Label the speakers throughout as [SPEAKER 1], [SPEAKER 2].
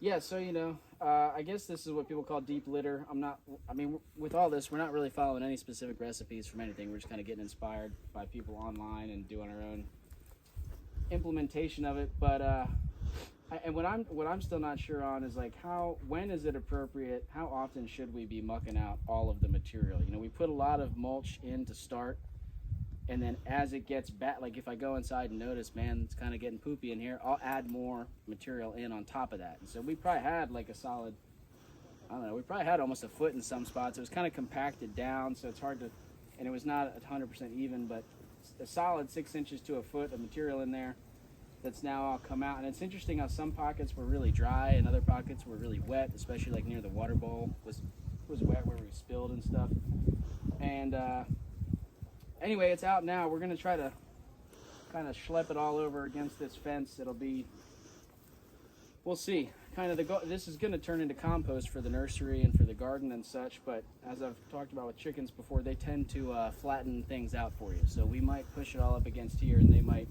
[SPEAKER 1] Yeah, so I guess this is what people call deep litter. I mean, with all this, we're not really following any specific recipes from anything. We're just kind of getting inspired by people online and doing our own implementation of it. But and what I'm still not sure on is like when is it appropriate? How often should we be mucking out all of the material? We put a lot of mulch in to start, and then as it gets back, like if I go inside and notice, man, it's kind of getting poopy in here, I'll add more material in on top of that. And so we probably had like a solid, I don't know, we probably had almost a foot in some spots. It was kind of compacted down, so it's hard to, and it was not 100% even, but a solid 6 inches to a foot of material in there that's now all come out. And it's interesting how some pockets were really dry and other pockets were really wet, especially like near the water bowl was wet where we spilled and stuff. And anyway, it's out now. We're going to try to kind of schlep it all over against this fence. We'll see. Kind of this is going to turn into compost for the nursery and for the garden and such, but as I've talked about with chickens before, they tend to flatten things out for you. So we might push it all up against here and they might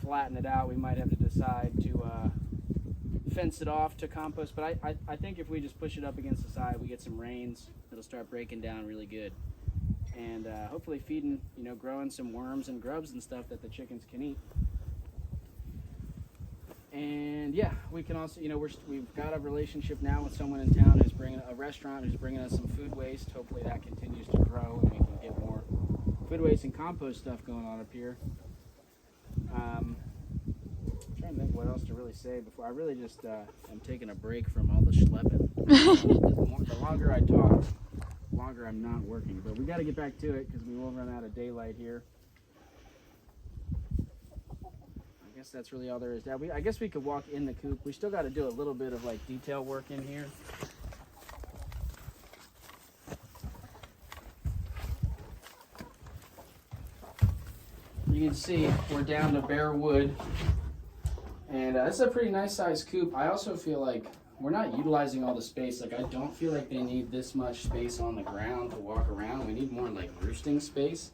[SPEAKER 1] flatten it out. We might have to decide to fence it off to compost, but I think if we just push it up against the side, we get some rains, it'll start breaking down really good. And hopefully feeding, growing some worms and grubs and stuff that the chickens can eat. And yeah, we can also, we've got a relationship now with someone in town who's bringing a restaurant who's bringing us some food waste. Hopefully that continues to grow and we can get more food waste and compost stuff going on up here. I'm trying to think what else to really say before I really just am taking a break from all the schlepping. The longer I talk, the longer I'm not working. But we got to get back to it because we will run out of daylight here. I guess that's really all there is. I guess we could walk in the coop. We still got to do a little bit of like detail work in here. You can see we're down to bare wood, and this is a pretty nice sized coop. I also feel like we're not utilizing all the space. Like I don't feel like they need this much space on the ground to walk around. We need more like roosting space.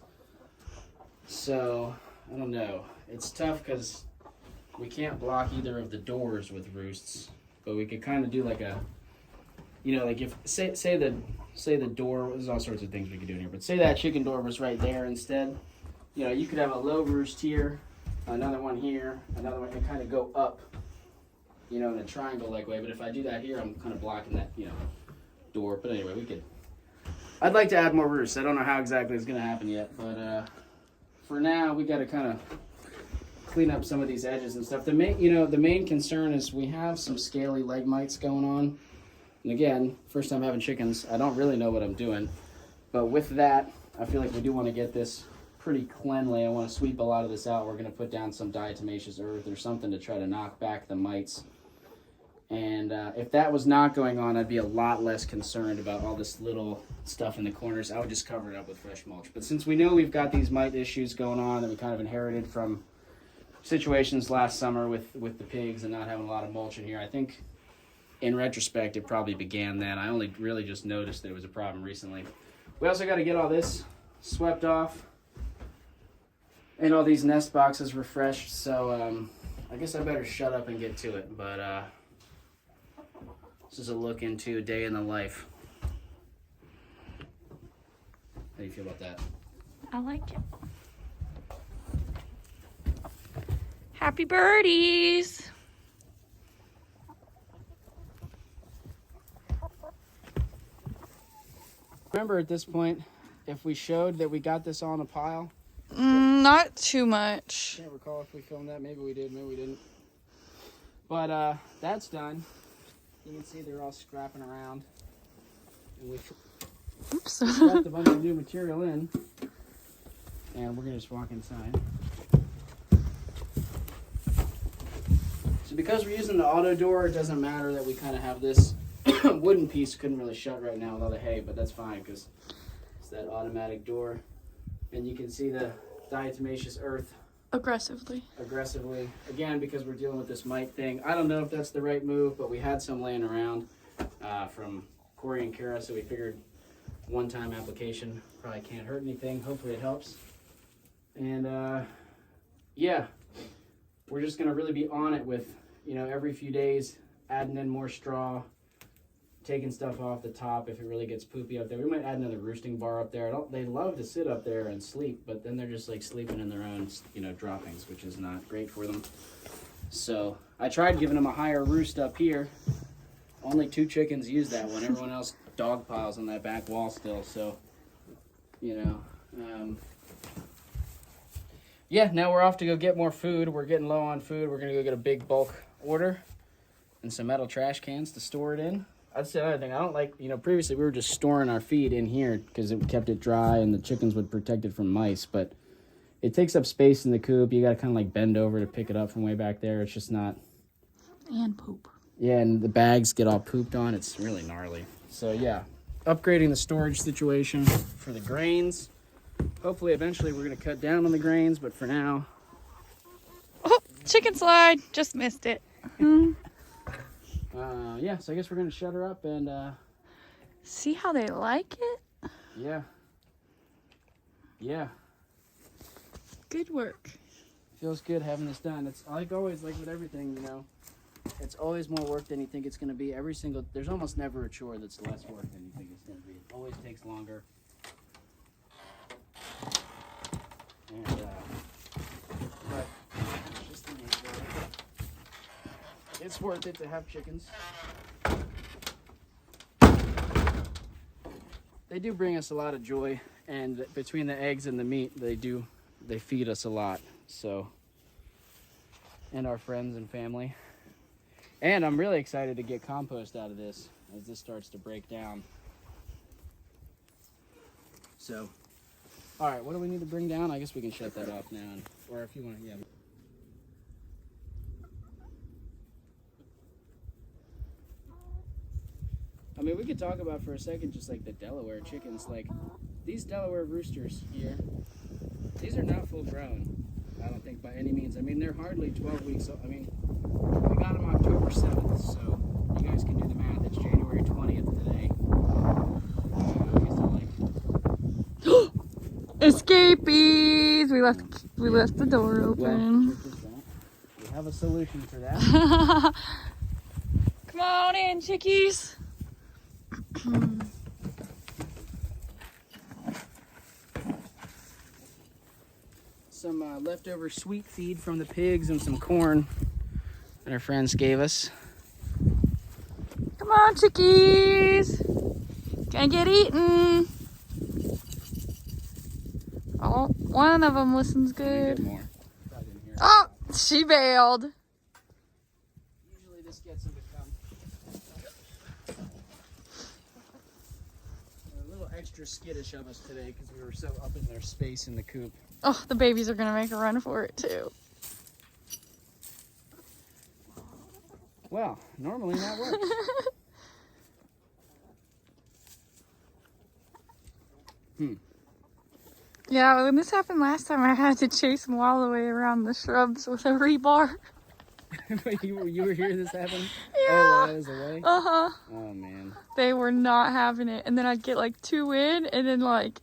[SPEAKER 1] So I don't know. It's tough because we can't block either of the doors with roosts, but we could kind of do like a, like if say the door. There's all sorts of things we could do in here, but say that chicken door was right there instead. You could have a low roost here, another one here, another one, and kind of go up, in a triangle-like way. But if I do that here, I'm kind of blocking that, door. But anyway, I'd like to add more roosts. I don't know how exactly it's going to happen yet, but for now, we got to kind of clean up some of these edges and stuff. The main concern is we have some scaly leg mites going on. And again, first time having chickens, I don't really know what I'm doing. But with that, I feel like we do want to get this pretty cleanly. I want to sweep a lot of this out. We're going to put down some diatomaceous earth or something to try to knock back the mites. And if that was not going on, I'd be a lot less concerned about all this little stuff in the corners. I would just cover it up with fresh mulch. But since we know we've got these mite issues going on that we kind of inherited from situations last summer with the pigs and not having a lot of mulch in here, I think in retrospect it probably began then. I only really just noticed that it was a problem recently. We also got to get all this swept off and all these nest boxes refreshed, so I guess I better shut up and get to it. But this is a look into a day in the life. How do you feel about that?
[SPEAKER 2] I like it. Happy birdies!
[SPEAKER 1] Remember at this point, if we showed that we got this all in a pile?
[SPEAKER 2] Not too much.
[SPEAKER 1] I can't recall if we filmed that. Maybe we did, maybe we didn't. But that's done. You can see they're all scrapping around. And we strapped a bunch of new material in. And we're going to just walk inside. So because we're using the auto door, it doesn't matter that we kind of have this wooden piece. Couldn't really shut right now with all the hay, but that's fine because it's that automatic door. And you can see the diatomaceous earth
[SPEAKER 2] Aggressively.
[SPEAKER 1] Again, because we're dealing with this mite thing. I don't know if that's the right move, but we had some laying around from Corey and Kara, so we figured one-time application probably can't hurt anything. Hopefully it helps. And yeah, we're just going to really be on it with, every few days adding in more straw, taking stuff off the top if it really gets poopy up there. We might add another roosting bar up there. They love to sit up there and sleep, but then they're just like sleeping in their own, droppings, which is not great for them. So I tried giving them a higher roost up here. Only 2 chickens use that one. Everyone else dog piles on that back wall still. So, yeah, now we're off to go get more food. We're getting low on food. We're going to go get a big bulk order and some metal trash cans to store it in. That's the other thing. I don't like, previously we were just storing our feed in here because it kept it dry and the chickens would protect it from mice. But it takes up space in the coop. You got to kind of like bend over to pick it up from way back there. It's just not.
[SPEAKER 2] And poop.
[SPEAKER 1] Yeah, and the bags get all pooped on. It's really gnarly. So yeah, upgrading the storage situation for the grains. Hopefully, eventually, we're going to cut down on the grains, but for now...
[SPEAKER 2] Oh, chicken slide. Just missed it.
[SPEAKER 1] Yeah, so I guess we're going to shut her up and...
[SPEAKER 2] See how they like it?
[SPEAKER 1] Yeah. Yeah.
[SPEAKER 2] Good work.
[SPEAKER 1] Feels good having this done. It's like always, like with everything, it's always more work than you think it's going to be. There's almost never a chore that's less work than you think it's going to be. It always takes longer. And, but it's just the nature of it. It's worth it to have chickens. They do bring us a lot of joy, and between the eggs and the meat, they feed us a lot. So, and our friends and family. And I'm really excited to get compost out of this as this starts to break down. So, all right, what do we need to bring down? I guess we can shut that off now. Or if you want to, yeah. I mean, we could talk about for a second just like the Delaware chickens. Like, these Delaware roosters here, these are not full grown, I don't think, by any means. I mean, they're hardly 12 weeks old. I mean, we got them October 7th, so you guys can do the math. It's January 20th today.
[SPEAKER 2] Escapees! We left the door open.
[SPEAKER 1] We have a solution for that.
[SPEAKER 2] Come on in, chickies.
[SPEAKER 1] Some leftover sweet feed from the pigs and some corn that our friends gave us.
[SPEAKER 2] Come on, chickies. Gonna get eaten. Oh, one of them listens good. Oh, she bailed.
[SPEAKER 1] Usually this gets them to come. They're a little extra skittish of us today because we were so up in their space in the coop.
[SPEAKER 2] Oh, the babies are gonna make a run for it too.
[SPEAKER 1] Well, normally that works.
[SPEAKER 2] Yeah, when this happened last time, I had to chase them all the way around the shrubs with a rebar.
[SPEAKER 1] you were here this happened?
[SPEAKER 2] Yeah.
[SPEAKER 1] Oh, I was away?
[SPEAKER 2] Uh-huh.
[SPEAKER 1] Oh, man.
[SPEAKER 2] They were not having it. And then I'd get like 2 in, and then like,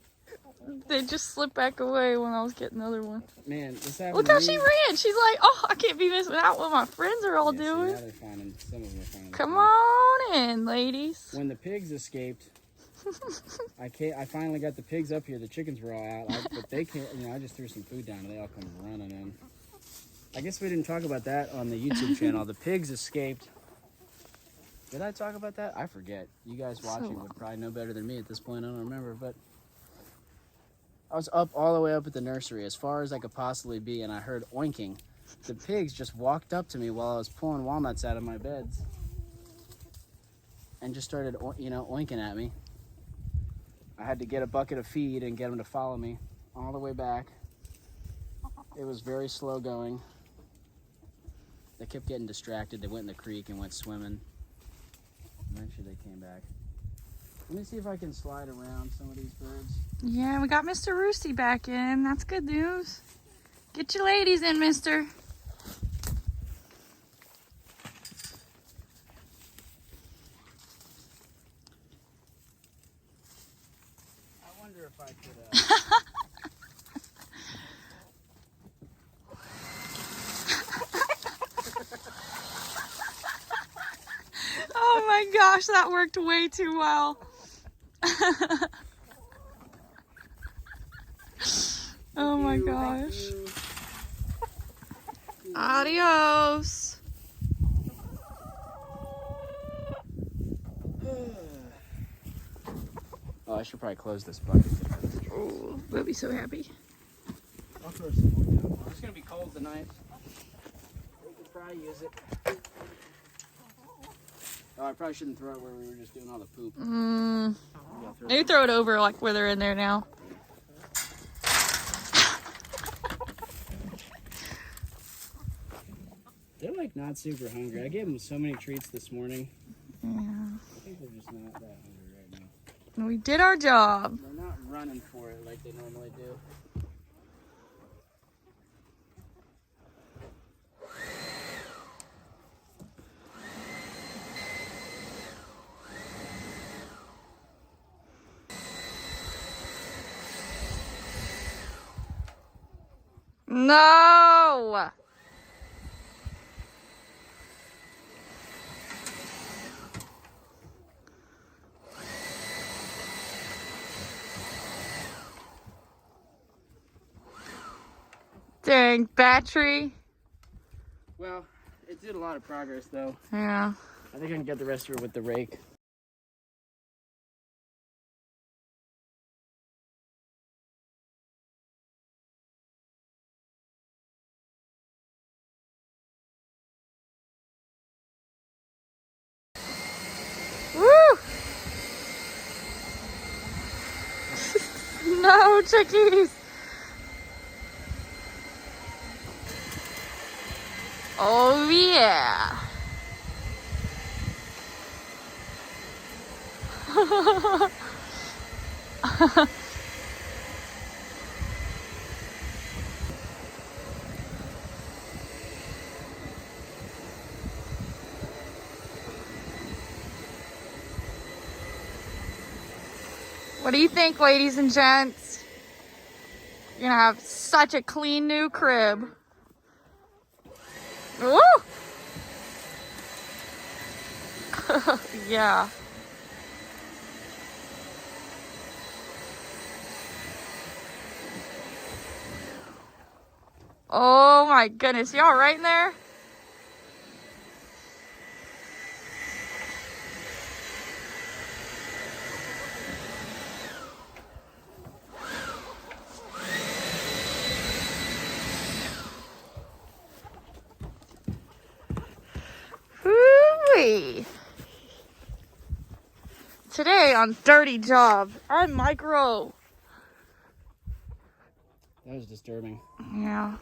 [SPEAKER 2] they'd just slip back away when I was getting the other one.
[SPEAKER 1] Man, this happened.
[SPEAKER 2] Look how she ran. She's like, oh, I can't be missing out what my friends are all doing.
[SPEAKER 1] Now they're finding, some of them are finding.
[SPEAKER 2] Come on in, ladies.
[SPEAKER 1] When the pigs escaped, I finally got the pigs up here. The chickens were all out, but they can't. I just threw some food down, and they all come running in. I guess we didn't talk about that on the YouTube channel. The pigs escaped. Did I talk about that? I forget. You guys watching would probably know better than me at this point. I don't remember, but I was up all the way up at the nursery, as far as I could possibly be, and I heard oinking. The pigs just walked up to me while I was pulling walnuts out of my beds, and just started, oinking at me. I had to get a bucket of feed and get them to follow me all the way back. It was very slow going. They kept getting distracted. They went in the creek and went swimming. Eventually they came back. Let me see if I can slide around some of these birds.
[SPEAKER 2] Yeah, we got Mr. Roosty back in. That's good news. Get your ladies in, mister.
[SPEAKER 1] I wonder if I could...
[SPEAKER 2] gosh, that worked way too well. Oh my gosh. Adios.
[SPEAKER 1] Oh, I should probably close this bucket.
[SPEAKER 2] Oh, we'll be so happy.
[SPEAKER 1] I'll throw some more down. It's gonna be cold tonight. We could probably use it. Oh, I probably shouldn't throw it where we were just doing all the poop.
[SPEAKER 2] Maybe throw it over like where they're in there now.
[SPEAKER 1] They're like not super hungry. I gave them so many treats this morning.
[SPEAKER 2] Yeah.
[SPEAKER 1] I think they're just not that hungry right now.
[SPEAKER 2] We did our job.
[SPEAKER 1] They're not running for it like they normally do.
[SPEAKER 2] No! Dang, battery.
[SPEAKER 1] Well, it did a lot of progress though.
[SPEAKER 2] Yeah.
[SPEAKER 1] I think I can get the rest of it with the rake.
[SPEAKER 2] Woo! No, chickies. Oh yeah. What do you think, ladies and gents? You're gonna have such a clean new crib. Woo! Yeah. Oh my goodness, y'all right in there? Woo-wee. Today on Dirty Job, I'm Micro.
[SPEAKER 1] That was disturbing.
[SPEAKER 2] Yeah.